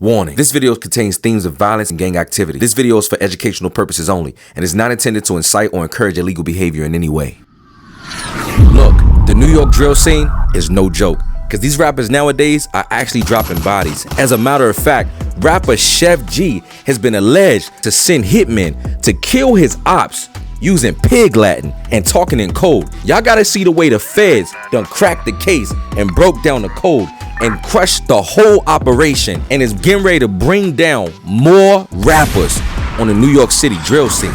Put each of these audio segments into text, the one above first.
Warning, this video contains themes of violence and gang activity. This video is for educational purposes only and is not intended to incite or encourage illegal behavior in any way. Look, the New York drill scene is no joke, because these rappers nowadays are actually dropping bodies. As a matter of fact, rapper Sheff G has been alleged to send hitmen to kill his ops using pig Latin and talking in code. Y'all gotta see the way the feds done cracked the case and broke down the code and crushed the whole operation and is getting ready to bring down more rappers on the New York City drill scene.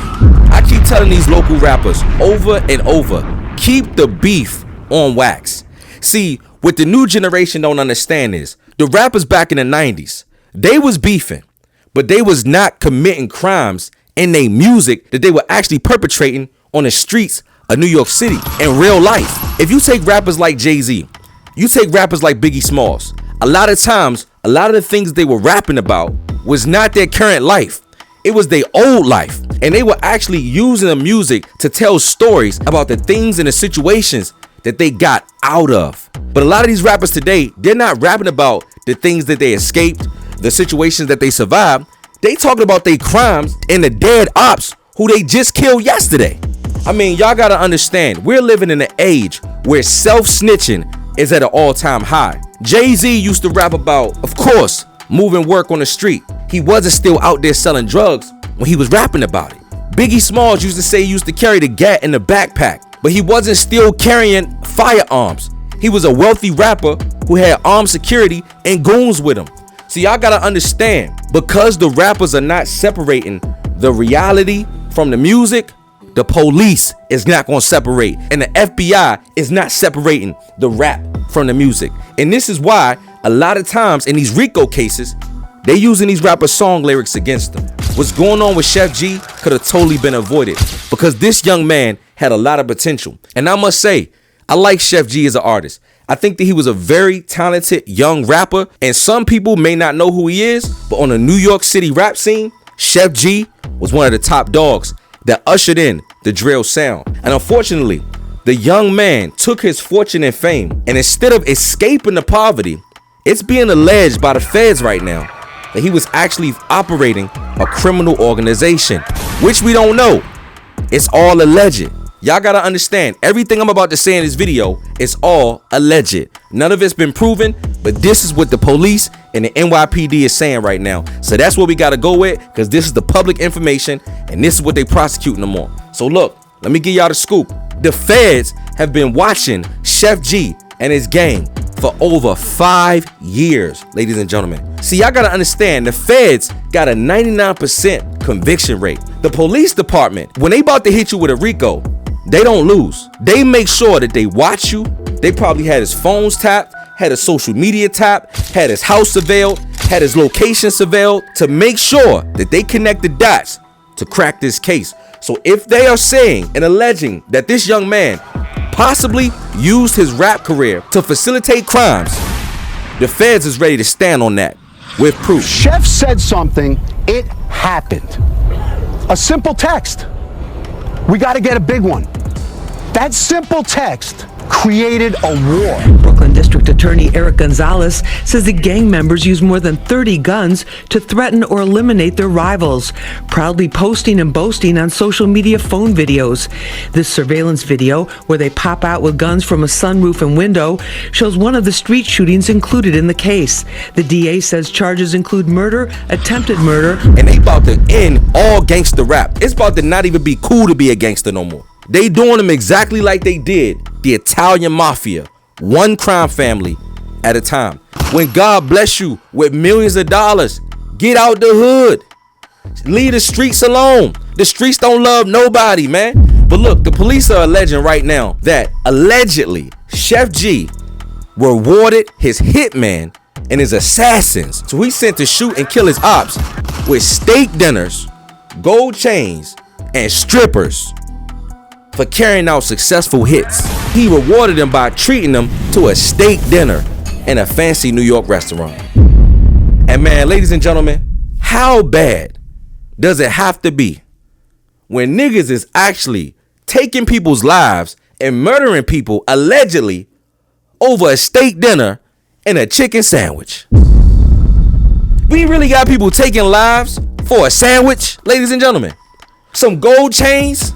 I keep telling these local rappers over and over, keep the beef on wax. See, what the new generation don't understand is, the rappers back in the 90s, they was beefing, but they was not committing crimes in their music that they were actually perpetrating on the streets of New York City in real life. If you take rappers like Jay-Z, you take rappers like Biggie Smalls, a lot of times, a lot of the things they were rapping about was not their current life. It was their old life. And they were actually using the music to tell stories about the things and the situations that they got out of. But a lot of these rappers today, they're not rapping about the things that they escaped, the situations that they survived. They talking about their crimes and the dead ops who they just killed yesterday. I mean, y'all gotta understand, we're living in an age where self-snitching is at an all-time high. Jay-Z used to rap about, of course, moving work on the street. He wasn't still out there selling drugs when he was rapping about it. Biggie Smalls used to say he used to carry the gat in the backpack, but he wasn't still carrying firearms. He was a wealthy rapper who had armed security and goons with him. So y'all gotta understand, because the rappers are not separating the reality from the music, the police is not gonna separate, and the FBI is not separating the rap from the music. And this is why a lot of times in these RICO cases, they using these rappers' song lyrics against them. What's going on with Sheff G could have totally been avoided, because this young man had a lot of potential. And I must say, I like Sheff G as an artist. I think that he was a very talented young rapper, and some people may not know who he is, but on the New York City rap scene, Sheff G was one of the top dogs that ushered in the drill sound. And unfortunately, the young man took his fortune and fame, and instead of escaping the poverty, it's being alleged by the feds right now that he was actually operating a criminal organization, which we don't know. It's all alleged. Y'all gotta understand, everything I'm about to say in this video is all alleged. None of it's been proven, but this is what the police and the NYPD is saying right now. So that's what we gotta go with, because this is the public information and this is what they prosecuting them on. So look, let me give y'all the scoop. The feds have been watching Sheff G and his gang for over 5 years, ladies and gentlemen. See, y'all gotta understand, the feds got a 99% conviction rate. The police department, when they about to hit you with a RICO, they don't lose. They make sure that they watch you. They probably had his phones tapped, had his social media tapped, had his house surveilled, had his location surveilled to make sure that they connect the dots to crack this case. So if they are saying and alleging that this young man possibly used his rap career to facilitate crimes, the feds is ready to stand on that with proof. Sheff said something, it happened. A simple text. We got to get a big one. That simple text created a war. Brooklyn District Attorney Eric Gonzalez says the gang members use more than 30 guns to threaten or eliminate their rivals, proudly posting and boasting on social media phone videos. This surveillance video, where they pop out with guns from a sunroof and window, shows one of the street shootings included in the case. The DA says charges include murder, attempted murder, and they about to end all gangster rap. It's about to not even be cool to be a gangster no more. They doing them exactly like they did the Italian mafia, one crime family at a time. When God bless you with millions of dollars, get out the hood. Leave the streets alone. The streets don't love nobody, man. But look, the police are alleging right now that allegedly Sheff G rewarded his hitman and his assassins. So he sent to shoot and kill his ops with steak dinners, gold chains, and strippers for carrying out successful hits. He rewarded them by treating them to a steak dinner in a fancy New York restaurant. And man, ladies and gentlemen, how bad does it have to be when niggas is actually taking people's lives and murdering people allegedly over a steak dinner and a chicken sandwich? We really got people taking lives for a sandwich, ladies and gentlemen. Some gold chains.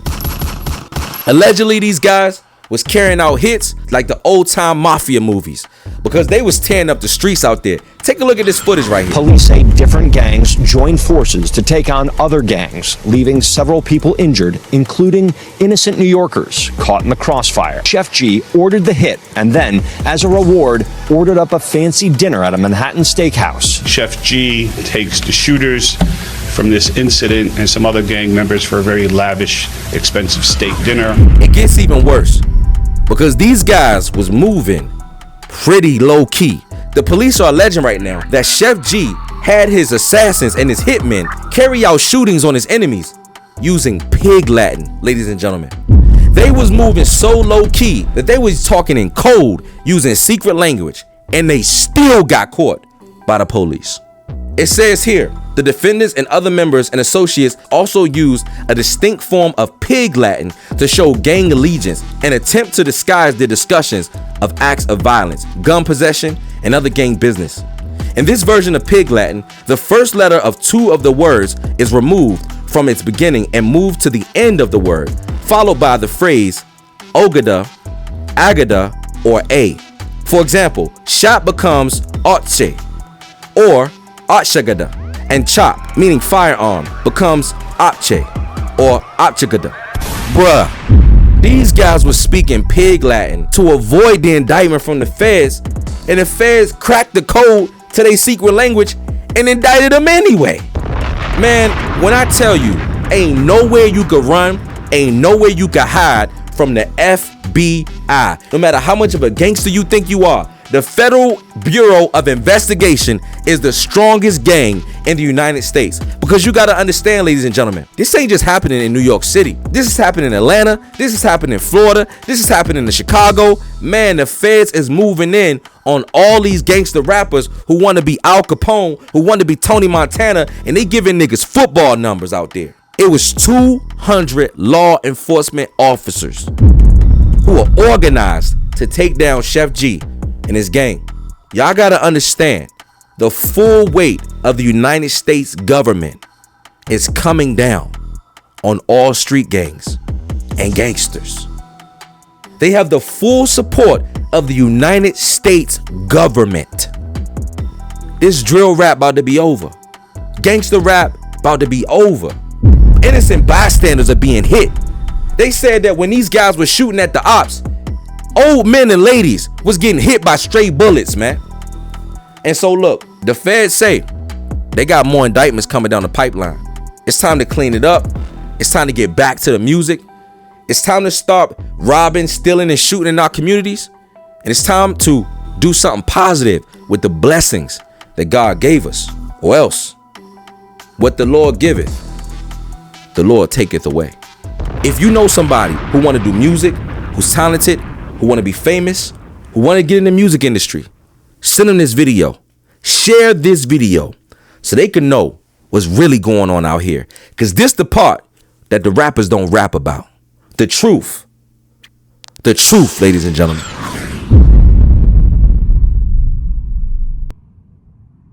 Allegedly, these guys was carrying out hits like the old time mafia movies because they was tearing up the streets out there. Take a look at this footage right here. Police say different gangs joined forces to take on other gangs, leaving several people injured, including innocent New Yorkers caught in the crossfire. Sheff G ordered the hit and then, as a reward, ordered up a fancy dinner at a Manhattan steakhouse. Sheff G takes the shooters from this incident and some other gang members for a very lavish, expensive steak dinner. It gets even worse because these guys was moving pretty low key. The police are alleging right now that Sheff G had his assassins and his hitmen carry out shootings on his enemies using pig Latin, ladies and gentlemen. They was moving so low key that they was talking in code using secret language, and they still got caught by the police. It says here, the defendants and other members and associates also used a distinct form of pig Latin to show gang allegiance and attempt to disguise their discussions of acts of violence, gun possession, and other gang business. In this version of pig Latin, the first letter of two of the words is removed from its beginning and moved to the end of the word, followed by the phrase ogada, agada, or a. For example, shot becomes otche or otchagada, and chop, meaning firearm, becomes otche or otchagada. Bruh, these guys were speaking pig Latin to avoid the indictment from the feds, and the feds cracked the code to their secret language and indicted them anyway. Man, when I tell you, ain't nowhere you could run, ain't nowhere you could hide from the FBI. No matter how much of a gangster you think you are, the Federal Bureau of Investigation is the strongest gang in the United States. Because you got to understand, ladies and gentlemen, this ain't just happening in New York City. This is happening in Atlanta. This is happening in Florida. This is happening in Chicago. Man, the feds is moving in on all these gangster rappers who want to be Al Capone, who want to be Tony Montana, and they giving niggas football numbers out there. It was 200 law enforcement officers who are organized to take down Sheff G and his gang. Y'all gotta understand, the full weight of the United States government is coming down on all street gangs and gangsters. They have the full support of the United States government. This drill rap about to be over. Gangster rap about to be over. Innocent bystanders are being hit. They said that when these guys were shooting at the Opps, old men and ladies was getting hit by stray bullets, man. And so look, the feds say they got more indictments coming down the pipeline. It's time to clean it up. It's time to get back to the music. It's time to stop robbing, stealing, and shooting in our communities. And it's time to do something positive with the blessings that God gave us. Or else, what the Lord giveth, the Lord taketh away. If you know somebody who want to do music, who's talented, who want to be famous, who want to get in the music industry, send them this video. Share this video so they can know what's really going on out here. Because this the part that the rappers don't rap about. The truth. The truth, ladies and gentlemen.